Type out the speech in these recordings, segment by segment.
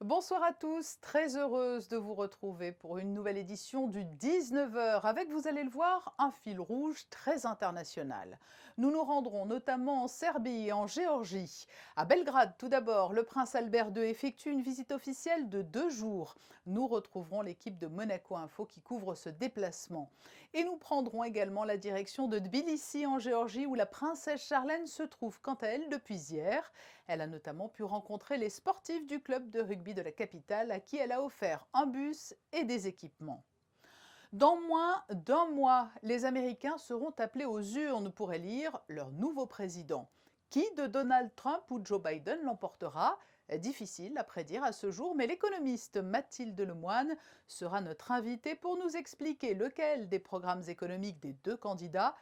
Bonsoir à tous, très heureuse de vous retrouver pour une nouvelle édition du 19h avec, vous allez le voir, un fil rouge très international. Nous nous rendrons notamment en Serbie et en Géorgie. À Belgrade, tout d'abord, le prince Albert II effectue une visite officielle de 2 jours. Nous retrouverons l'équipe de Monaco Info qui couvre ce déplacement. Et nous prendrons également la direction de Tbilissi en Géorgie où la princesse Charlène se trouve quant à elle depuis hier. Elle a notamment pu rencontrer les sportifs du club de rugby de la capitale à qui elle a offert un bus et des équipements. Dans moins d'un mois, les Américains seront appelés aux urnes pour élire leur nouveau président. Qui de Donald Trump ou Joe Biden l'emportera? Difficile à prédire à ce jour, mais l'économiste Mathilde Lemoine sera notre invitée pour nous expliquer lequel des programmes économiques des deux candidats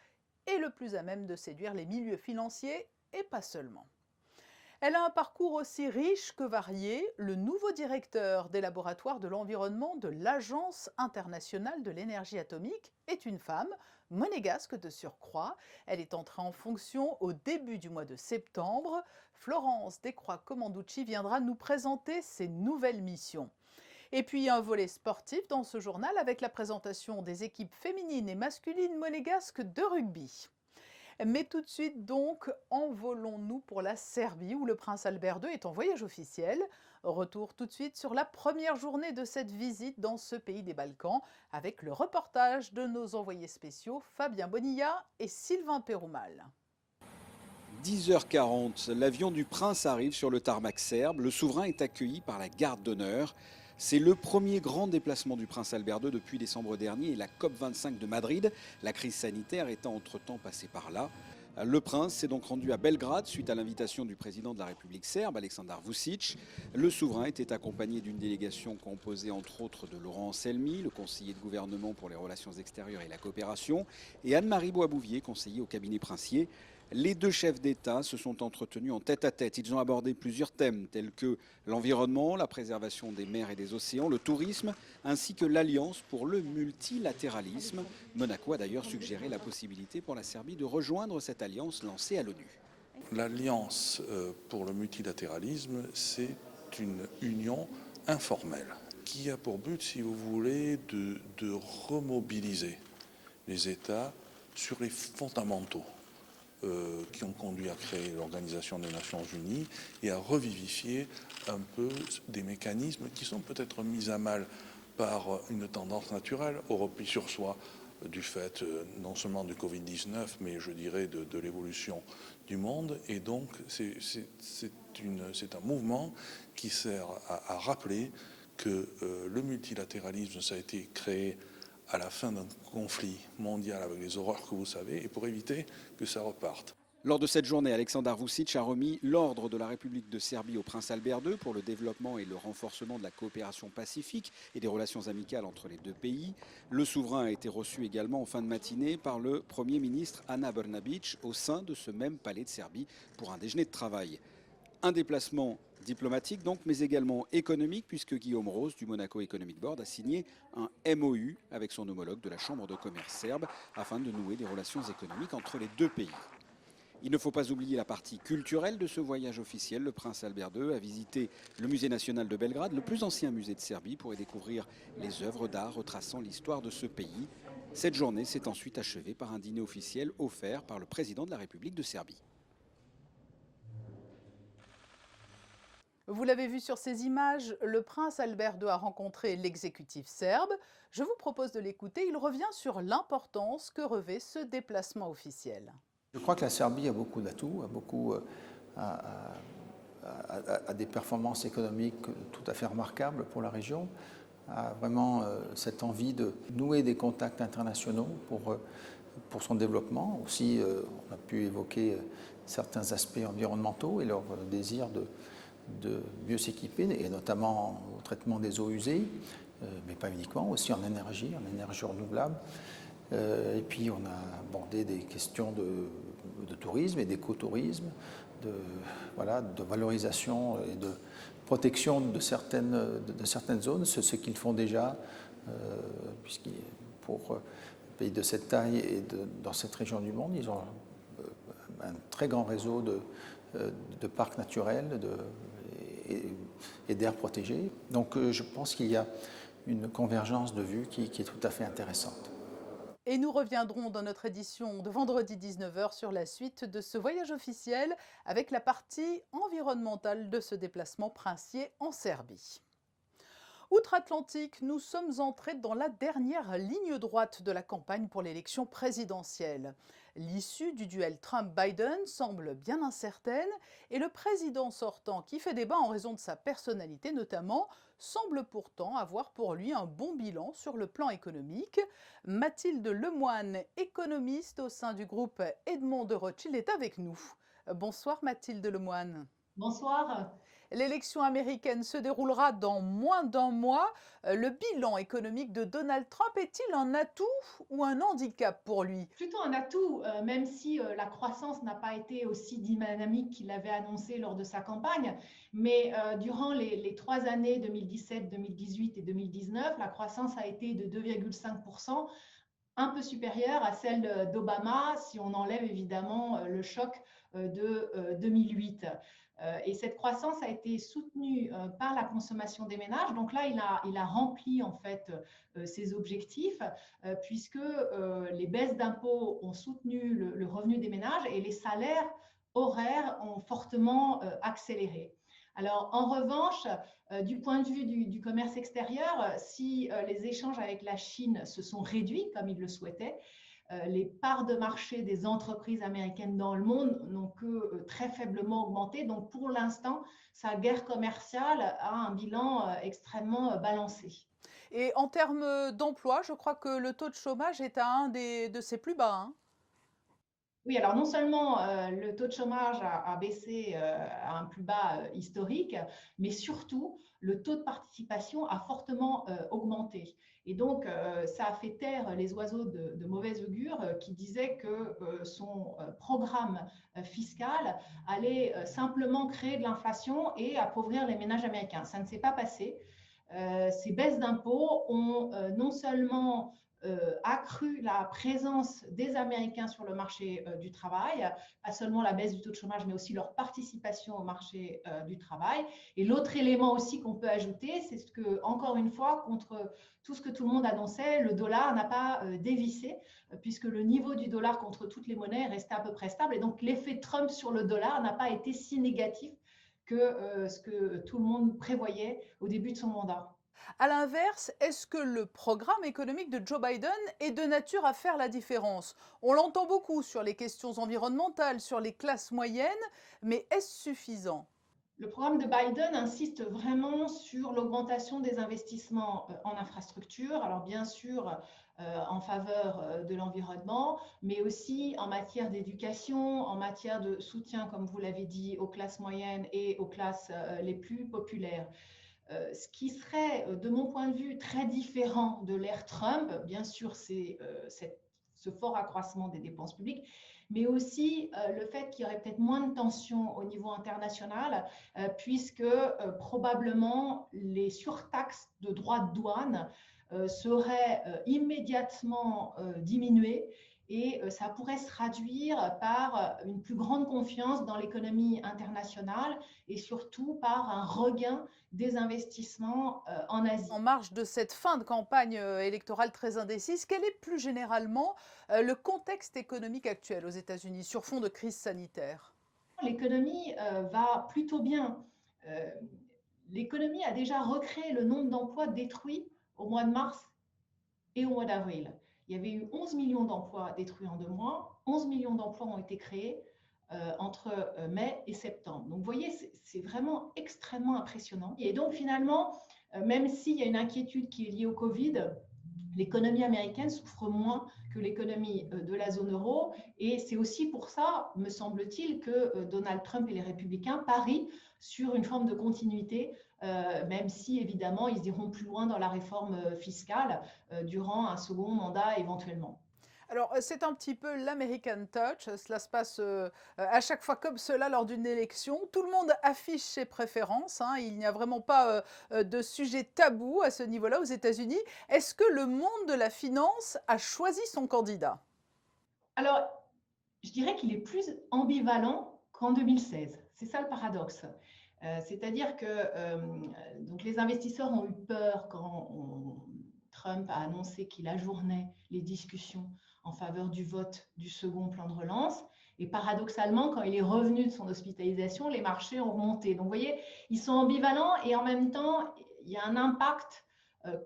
est le plus à même de séduire les milieux financiers et pas seulement. Elle a un parcours aussi riche que varié. Le nouveau directeur des laboratoires de l'environnement de l'Agence internationale de l'énergie atomique est une femme, monégasque de surcroît. Elle est entrée en fonction au début du mois de septembre. Florence Descroix-Comanducci viendra nous présenter ses nouvelles missions. Et puis un volet sportif dans ce journal avec la présentation des équipes féminines et masculines monégasques de rugby. Mais tout de suite donc, envolons-nous pour la Serbie où le prince Albert II est en voyage officiel. Retour tout de suite sur la première journée de cette visite dans ce pays des Balkans avec le reportage de nos envoyés spéciaux Fabien Bonilla et Sylvain Péroumal. 10h40, l'avion du prince arrive sur le tarmac serbe. Le souverain est accueilli par la garde d'honneur. C'est le premier grand déplacement du prince Albert II depuis décembre dernier et la COP25 de Madrid, la crise sanitaire étant entre-temps passée par là. Le prince s'est donc rendu à Belgrade suite à l'invitation du président de la République serbe, Aleksandar Vučić. Le souverain était accompagné d'une délégation composée entre autres de Laurent Anselmi, le conseiller de gouvernement pour les relations extérieures et la coopération, et Anne-Marie Boisbouvier, conseiller au cabinet princier. Les deux chefs d'État se sont entretenus en tête-à-tête. Ils ont abordé plusieurs thèmes tels que l'environnement, la préservation des mers et des océans, le tourisme, ainsi que l'Alliance pour le multilatéralisme. Monaco a d'ailleurs suggéré la possibilité pour la Serbie de rejoindre cette alliance lancée à l'ONU. L'Alliance pour le multilatéralisme, c'est une union informelle qui a pour but, si vous voulez, de remobiliser les États sur les fondamentaux qui ont conduit à créer l'Organisation des Nations Unies et à revivifier un peu des mécanismes qui sont peut-être mis à mal par une tendance naturelle au repli sur soi du fait non seulement du Covid-19, mais je dirais de l'évolution du monde. Et donc c'est un mouvement qui sert à rappeler que le multilatéralisme, ça a été créé à la fin d'un conflit mondial avec les horreurs que vous savez, et pour éviter que ça reparte. Lors de cette journée, Aleksandar Vučić a remis l'ordre de la République de Serbie au prince Albert II pour le développement et le renforcement de la coopération pacifique et des relations amicales entre les deux pays. Le souverain a été reçu également en fin de matinée par le Premier ministre Ana Brnabić au sein de ce même palais de Serbie pour un déjeuner de travail. Un déplacement diplomatique donc, mais également économique, puisque Guillaume Rose du Monaco Economic Board a signé un MOU avec son homologue de la Chambre de commerce serbe afin de nouer des relations économiques entre les deux pays. Il ne faut pas oublier la partie culturelle de ce voyage officiel. Le prince Albert II a visité le musée national de Belgrade, le plus ancien musée de Serbie, pour y découvrir les œuvres d'art retraçant l'histoire de ce pays. Cette journée s'est ensuite achevée par un dîner officiel offert par le président de la République de Serbie. Vous l'avez vu sur ces images, le prince Albert II a rencontré l'exécutif serbe. Je vous propose de l'écouter, il revient sur l'importance que revêt ce déplacement officiel. Je crois que la Serbie a beaucoup d'atouts, a des performances économiques tout à fait remarquables pour la région, a vraiment cette envie de nouer des contacts internationaux pour son développement. Aussi, on a pu évoquer certains aspects environnementaux et leur désir de mieux s'équiper, et notamment au traitement des eaux usées, mais pas uniquement, aussi en énergie renouvelable. Et puis on a abordé des questions de tourisme et d'écotourisme, de valorisation et de protection de certaines zones, ce qu'ils font déjà, pour un pays de cette taille et dans cette région du monde, ils ont un très grand réseau de parcs naturels, et et d'air protégé. Donc je pense qu'il y a une convergence de vues qui est tout à fait intéressante. Et nous reviendrons dans notre édition de vendredi 19h sur la suite de ce voyage officiel avec la partie environnementale de ce déplacement princier en Serbie. Outre-Atlantique, nous sommes entrés dans la dernière ligne droite de la campagne pour l'élection présidentielle. L'issue du duel Trump-Biden semble bien incertaine et le président sortant, qui fait débat en raison de sa personnalité notamment, semble pourtant avoir pour lui un bon bilan sur le plan économique. Mathilde Lemoine, économiste au sein du groupe Edmond de Rothschild, est avec nous. Bonsoir Mathilde Lemoine. Bonsoir. L'élection américaine se déroulera dans moins d'un mois. Le bilan économique de Donald Trump est-il un atout ou un handicap pour lui? Plutôt un atout, même si la croissance n'a pas été aussi dynamique qu'il l'avait annoncé lors de sa campagne. Mais durant les 3 années 2017, 2018 et 2019, la croissance a été de 2,5%, un peu supérieure à celle d'Obama, si on enlève évidemment le choc de 2008. Et cette croissance a été soutenue par la consommation des ménages. Donc là, il a rempli en fait ses objectifs puisque les baisses d'impôts ont soutenu le revenu des ménages et les salaires horaires ont fortement accéléré. Alors, en revanche, du point de vue du commerce extérieur, si les échanges avec la Chine se sont réduits comme il le souhaitait, les parts de marché des entreprises américaines dans le monde n'ont que très faiblement augmenté. Donc, pour l'instant, sa guerre commerciale a un bilan extrêmement balancé. Et en termes d'emploi, je crois que le taux de chômage est à un de ses plus bas. Hein. Oui, alors non seulement le taux de chômage a baissé à un plus bas historique, mais surtout, le taux de participation a fortement augmenté. Et donc, ça a fait taire les oiseaux de mauvaise augure qui disaient que son programme fiscal allait simplement créer de l'inflation et appauvrir les ménages américains. Ça ne s'est pas passé. Ces baisses d'impôts ont non seulement accru la présence des Américains sur le marché du travail, pas seulement la baisse du taux de chômage, mais aussi leur participation au marché du travail. Et l'autre élément aussi qu'on peut ajouter, c'est que, encore une fois, contre tout ce que tout le monde annonçait, le dollar n'a pas dévissé, puisque le niveau du dollar contre toutes les monnaies est resté à peu près stable. Et donc, l'effet Trump sur le dollar n'a pas été si négatif que ce que tout le monde prévoyait au début de son mandat. À l'inverse, est-ce que le programme économique de Joe Biden est de nature à faire la différence? On l'entend beaucoup sur les questions environnementales, sur les classes moyennes, mais est-ce suffisant? Le programme de Biden insiste vraiment sur l'augmentation des investissements en infrastructure, alors bien sûr en faveur de l'environnement, mais aussi en matière d'éducation, en matière de soutien, comme vous l'avez dit, aux classes moyennes et aux classes les plus populaires. Ce qui serait, de mon point de vue, très différent de l'ère Trump, bien sûr, c'est ce fort accroissement des dépenses publiques, mais aussi le fait qu'il y aurait peut-être moins de tensions au niveau international, puisque probablement les surtaxes de droits de douane seraient immédiatement diminuées et ça pourrait se traduire par une plus grande confiance dans l'économie internationale et surtout par un regain des investissements en Asie. En marge de cette fin de campagne électorale très indécise, quel est plus généralement le contexte économique actuel aux États-Unis sur fond de crise sanitaire? L'économie va plutôt bien. L'économie a déjà recréé le nombre d'emplois détruits au mois de mars et au mois d'avril. Il y avait eu 11 millions d'emplois détruits en 2 mois, 11 millions d'emplois ont été créés entre mai et septembre. Donc vous voyez, c'est vraiment extrêmement impressionnant. Et donc finalement, même s'il y a une inquiétude qui est liée au Covid, l'économie américaine souffre moins que l'économie de la zone euro. Et c'est aussi pour ça, me semble-t-il, que Donald Trump et les républicains parient sur une forme de continuité, même si évidemment ils iront plus loin dans la réforme fiscale durant un second mandat éventuellement. Alors, c'est un petit peu l'American Touch. Cela se passe à chaque fois comme cela lors d'une élection. Tout le monde affiche ses préférences. Hein. Il n'y a vraiment pas de sujet tabou à ce niveau-là aux États-Unis. Est-ce que le monde de la finance a choisi son candidat? Alors, je dirais qu'il est plus ambivalent qu'en 2016. C'est ça le paradoxe. C'est-à-dire que donc les investisseurs ont eu peur quand Trump a annoncé qu'il ajournait les discussions en faveur du vote du second plan de relance. Et paradoxalement, quand il est revenu de son hospitalisation, les marchés ont remonté. Donc, vous voyez, ils sont ambivalents et en même temps, il y a un impact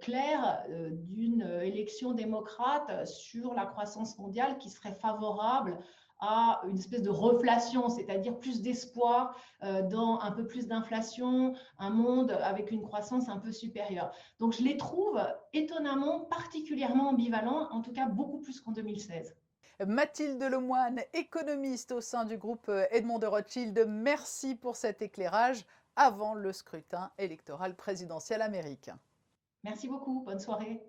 clair d'une élection démocrate sur la croissance mondiale qui serait favorable à une espèce de reflation, c'est-à-dire plus d'espoir dans un peu plus d'inflation, un monde avec une croissance un peu supérieure. Donc, je les trouve étonnamment particulièrement ambivalents, en tout cas beaucoup plus qu'en 2016. Mathilde Lemoine, économiste au sein du groupe Edmond de Rothschild, merci pour cet éclairage avant le scrutin électoral présidentiel américain. Merci beaucoup, bonne soirée.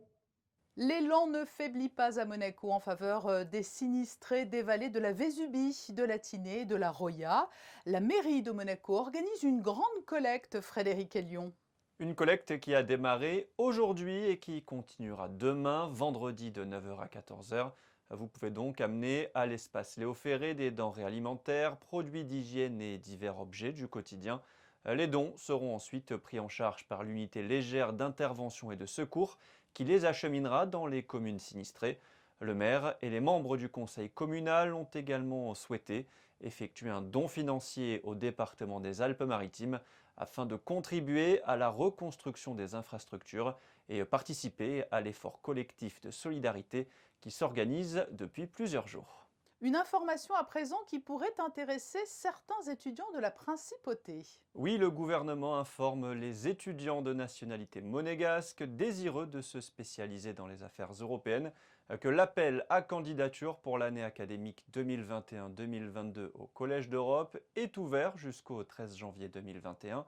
L'élan ne faiblit pas à Monaco en faveur des sinistrés des vallées de la Vésubie, de la Tinée et de la Roya. La mairie de Monaco organise une grande collecte, Frédéric Elion. Une collecte qui a démarré aujourd'hui et qui continuera demain, vendredi de 9h à 14h. Vous pouvez donc amener à l'espace Léo Ferré des denrées alimentaires, produits d'hygiène et divers objets du quotidien. Les dons seront ensuite pris en charge par l'unité légère d'intervention et de secours qui les acheminera dans les communes sinistrées. Le maire et les membres du conseil communal ont également souhaité effectuer un don financier au département des Alpes-Maritimes afin de contribuer à la reconstruction des infrastructures et participer à l'effort collectif de solidarité qui s'organise depuis plusieurs jours. Une information à présent qui pourrait intéresser certains étudiants de la principauté. Oui, le gouvernement informe les étudiants de nationalité monégasque désireux de se spécialiser dans les affaires européennes que l'appel à candidature pour l'année académique 2021-2022 au Collège d'Europe est ouvert jusqu'au 13 janvier 2021.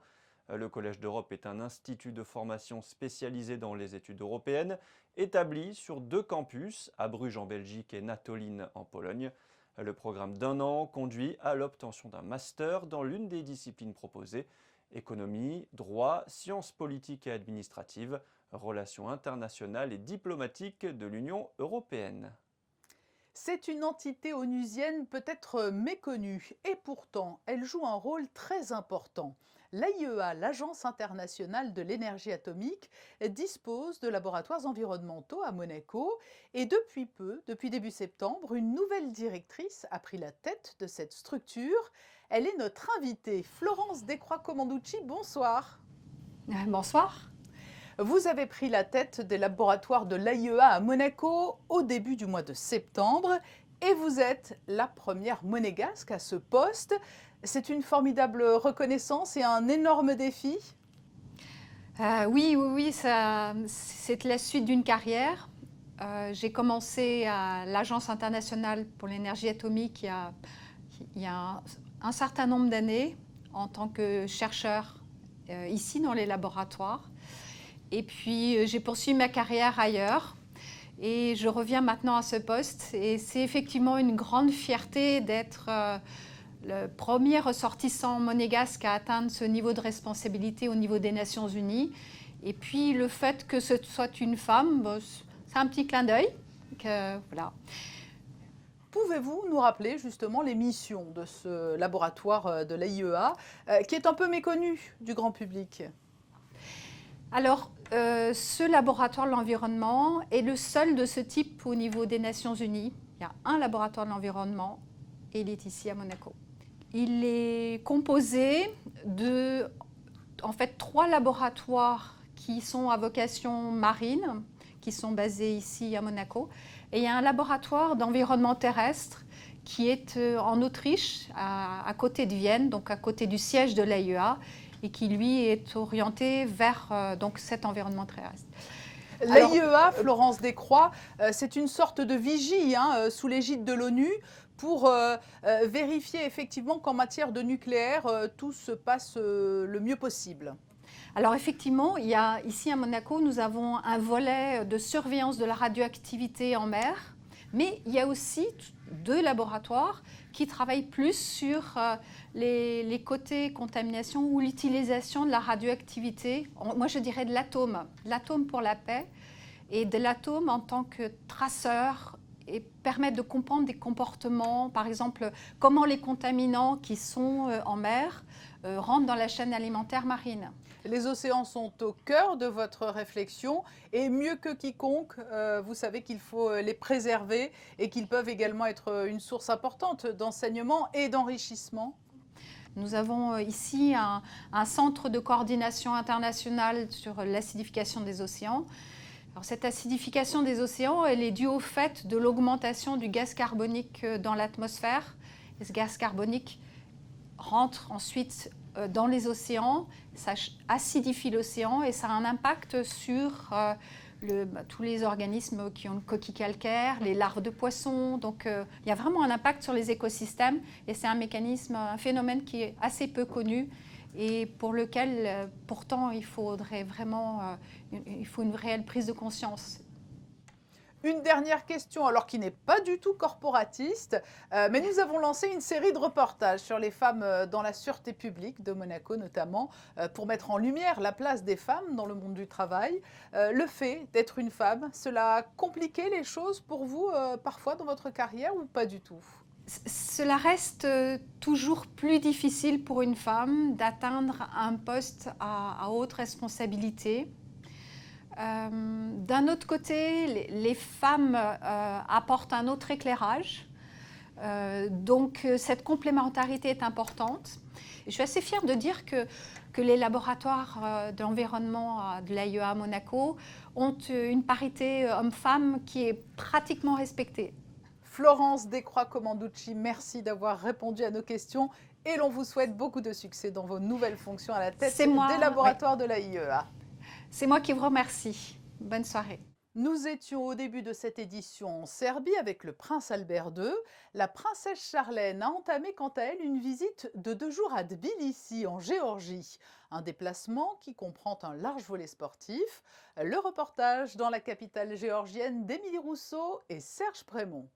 Le Collège d'Europe est un institut de formation spécialisé dans les études européennes, établi sur 2 campus, à Bruges en Belgique et Natolin en Pologne. Le programme d'1 an conduit à l'obtention d'un master dans l'une des disciplines proposées, économie, droit, sciences politiques et administratives, relations internationales et diplomatiques de l'Union européenne. C'est une entité onusienne peut-être méconnue et pourtant elle joue un rôle très important. L'AIEA, l'Agence internationale de l'énergie atomique, dispose de laboratoires environnementaux à Monaco et depuis peu, depuis début septembre, une nouvelle directrice a pris la tête de cette structure. Elle est notre invitée, Florence Descroix-Comanducci, bonsoir. Bonsoir. Vous avez pris la tête des laboratoires de l'AIEA à Monaco au début du mois de septembre et vous êtes la première monégasque à ce poste. C'est une formidable reconnaissance et un énorme défi. Oui, c'est la suite d'une carrière. J'ai commencé à l'Agence internationale pour l'énergie atomique il y a un certain nombre d'années en tant que chercheur ici dans les laboratoires. Et puis j'ai poursuivi ma carrière ailleurs et je reviens maintenant à ce poste. Et c'est effectivement une grande fierté d'être le premier ressortissant monégasque à atteindre ce niveau de responsabilité au niveau des Nations Unies. Et puis le fait que ce soit une femme, c'est un petit clin d'œil. Voilà. Pouvez-vous nous rappeler justement les missions de ce laboratoire de l'AIEA qui est un peu méconnu du grand public ? Alors, ce laboratoire de l'environnement est le seul de ce type au niveau des Nations Unies. Il y a un laboratoire de l'environnement et il est ici à Monaco. Il est composé de, en fait, 3 laboratoires qui sont à vocation marine, qui sont basés ici à Monaco. Et il y a un laboratoire d'environnement terrestre qui est en Autriche, à côté de Vienne, donc à côté du siège de l'AIEA, et qui, lui, est orienté vers donc, cet environnement terrestre. L'AIEA, Florence Descroix, c'est une sorte de vigie sous l'égide de l'ONU pour vérifier effectivement qu'en matière de nucléaire, tout se passe le mieux possible. Alors effectivement, ici à Monaco, nous avons un volet de surveillance de la radioactivité en mer, mais il y a aussi 2 laboratoires qui travaillent plus sur les côtés contamination ou l'utilisation de la radioactivité, moi je dirais de l'atome pour la paix, et de l'atome en tant que traceur et permettent de comprendre des comportements, par exemple, comment les contaminants qui sont en mer rentrent dans la chaîne alimentaire marine. Les océans sont au cœur de votre réflexion et mieux que quiconque, vous savez qu'il faut les préserver et qu'ils peuvent également être une source importante d'enseignement et d'enrichissement. Nous avons ici un centre de coordination internationale sur l'acidification des océans. Alors, cette acidification des océans, elle est due au fait de l'augmentation du gaz carbonique dans l'atmosphère. Et ce gaz carbonique rentre ensuite dans les océans, ça acidifie l'océan et ça a un impact sur tous les organismes qui ont une coquille calcaire, les larves de poissons. Donc il y a vraiment un impact sur les écosystèmes et c'est un mécanisme, un phénomène qui est assez peu connu et pour lequel pourtant il faudrait vraiment une réelle prise de conscience. Une dernière question, alors qui n'est pas du tout corporatiste, mais nous avons lancé une série de reportages sur les femmes dans la sûreté publique de Monaco notamment, pour mettre en lumière la place des femmes dans le monde du travail. Le fait d'être une femme, cela a compliqué les choses pour vous parfois dans votre carrière ou pas du tout ? Cela reste toujours plus difficile pour une femme d'atteindre un poste à haute responsabilité. D'un autre côté, les femmes apportent un autre éclairage, donc cette complémentarité est importante. Et je suis assez fière de dire que les laboratoires d'environnement de l'AIEA à Monaco ont une parité homme-femme qui est pratiquement respectée. Florence Descroix-Comanducci, merci d'avoir répondu à nos questions et l'on vous souhaite beaucoup de succès dans vos nouvelles fonctions à la tête des laboratoires de l'AIEA. C'est moi qui vous remercie. Bonne soirée. Nous étions au début de cette édition en Serbie avec le prince Albert II. La princesse Charlène a entamé quant à elle une visite de 2 jours à Tbilissi en Géorgie. Un déplacement qui comprend un large volet sportif. Le reportage dans la capitale géorgienne d'Émilie Rousseau et Serge Prémont.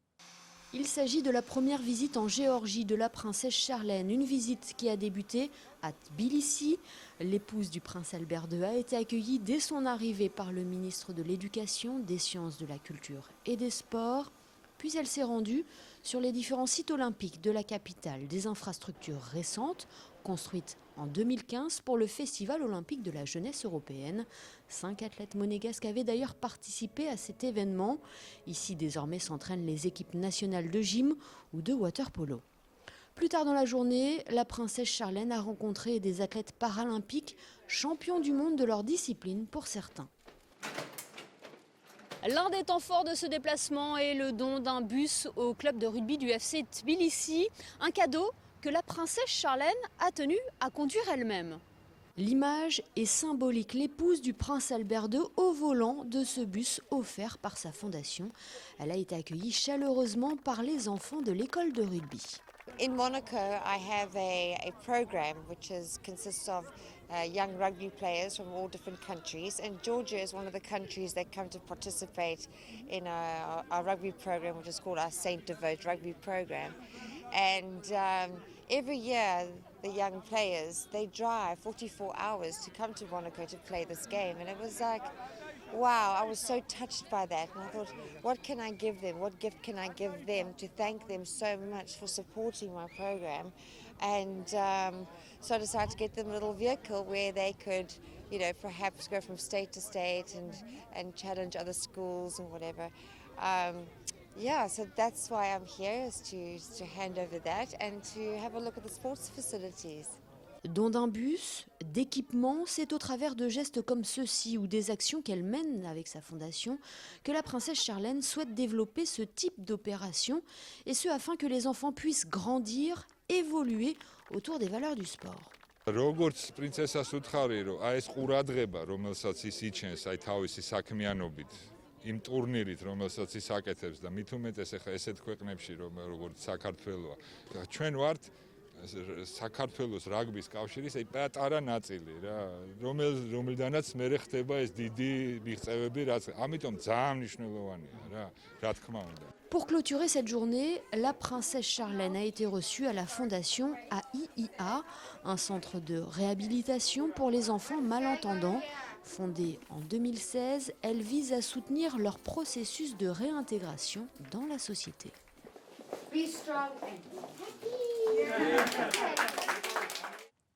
Il s'agit de la première visite en Géorgie de la princesse Charlène, une visite qui a débuté à Tbilissi. L'épouse du prince Albert II a été accueillie dès son arrivée par le ministre de l'Éducation, des Sciences, de la Culture et des Sports. Puis elle s'est rendue sur les différents sites olympiques de la capitale, des infrastructures récentes construites en 2015 pour le Festival olympique de la jeunesse européenne. 5 athlètes monégasques avaient d'ailleurs participé à cet événement. Ici, désormais, s'entraînent les équipes nationales de gym ou de water-polo. Plus tard dans la journée, la princesse Charlène a rencontré des athlètes paralympiques, champions du monde de leur discipline pour certains. L'un des temps forts de ce déplacement est le don d'un bus au club de rugby du FC Tbilissi, un cadeau que la princesse Charlène a tenu à conduire elle-même. L'image est symbolique, l'épouse du prince Albert II au volant de ce bus offert par sa fondation. Elle a été accueillie chaleureusement par les enfants de l'école de rugby. In Monaco, I have a program which consists of young rugby players from all different countries, and Georgia is one of the countries that come to participate in our rugby program, which is called our Saint Devote rugby program. And every year, the young players, they drive 44 hours to come to Monaco to play this game, and it was like, wow, I was so touched by that, and I thought, what can I give them? What gift can I give them to thank them so much for supporting my program? And so I decided to get them a little vehicle where they could, you know, perhaps go from state to state and challenge other schools and whatever. Yeah, so that's why I'm here, is to hand over that and to have a look at the sports facilities. Don d'un bus, d'équipements, c'est au travers de gestes comme ceux-ci ou des actions qu'elle mène avec sa fondation que la princesse Charlène souhaite développer ce type d'opération, et ce afin que les enfants puissent grandir, évoluer autour des valeurs du sport. როგორც პრინცესას უთხარი, რომ აი ეს ყურადღება, რომელსაც ის იჩენს აი თავისი საქმიანობით, იმ ტურნირით, რომელსაც ის აკეთებს და მით უმეტეს ახლა ესეთ ქვეყნებში, როგორც საქართველოა, ჩვენ ვართ საქართველოს რაგბის კავშირის აი პატარა ნაწილი რა, რომელიდანაც მე ხდება ეს დიდი მიღწევები, რაც ამიტომ ძალიან მნიშვნელოვანია რა თქმა უნდა. Pour clôturer cette journée, la princesse Charlène a été reçue à la fondation AIIA, un centre de réhabilitation pour les enfants malentendants, Fondée en 2016, elle vise à soutenir leur processus de réintégration dans la société.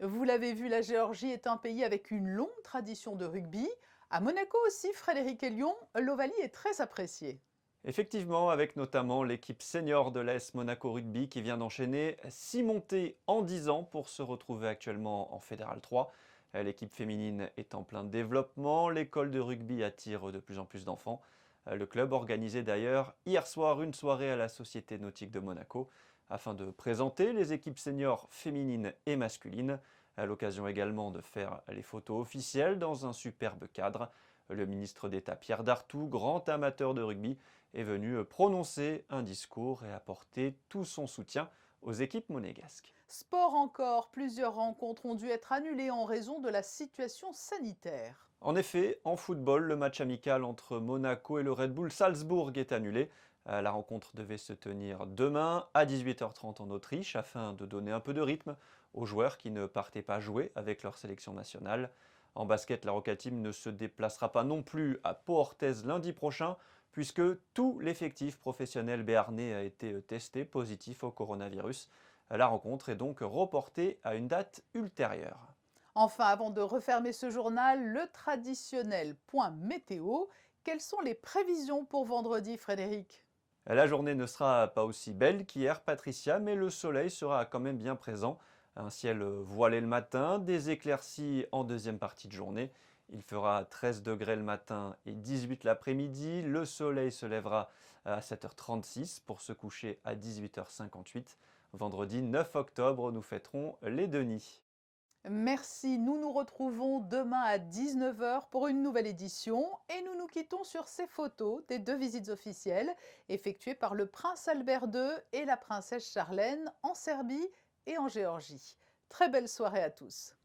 Vous l'avez vu, la Géorgie est un pays avec une longue tradition de rugby. À Monaco aussi, Frédéric et Lyon, l'Ovalie est très appréciée. Effectivement, avec notamment l'équipe senior de l'AS Monaco Rugby qui vient d'enchaîner 6 montées en 10 ans pour se retrouver actuellement en Fédéral 3. L'équipe féminine est en plein développement, l'école de rugby attire de plus en plus d'enfants. Le club organisait d'ailleurs hier soir une soirée à la Société nautique de Monaco afin de présenter les équipes seniors féminines et masculines. À l'occasion également de faire les photos officielles dans un superbe cadre. Le ministre d'État Pierre Dartout, grand amateur de rugby, est venu prononcer un discours et apporter tout son soutien aux équipes monégasques. Sport encore, plusieurs rencontres ont dû être annulées en raison de la situation sanitaire. En effet, en football, le match amical entre Monaco et le Red Bull Salzbourg est annulé. La rencontre devait se tenir demain à 18h30 en Autriche afin de donner un peu de rythme aux joueurs qui ne partaient pas jouer avec leur sélection nationale. En basket, la Roca Team ne se déplacera pas non plus à Pau-Orthez lundi prochain puisque tout l'effectif professionnel béarnais a été testé positif au coronavirus. La rencontre est donc reportée à une date ultérieure. Enfin, avant de refermer ce journal, le traditionnel point météo. Quelles sont les prévisions pour vendredi, Frédéric ? La journée ne sera pas aussi belle qu'hier, Patricia, mais le soleil sera quand même bien présent. Un ciel voilé le matin, des éclaircies en deuxième partie de journée. Il fera 13 degrés le matin et 18 l'après-midi. Le soleil se lèvera à 7h36 pour se coucher à 18h58. Vendredi 9 octobre, nous fêterons les Denis. Merci, nous nous retrouvons demain à 19h pour une nouvelle édition et nous nous quittons sur ces photos des 2 visites officielles effectuées par le prince Albert II et la princesse Charlène en Serbie et en Géorgie. Très belle soirée à tous.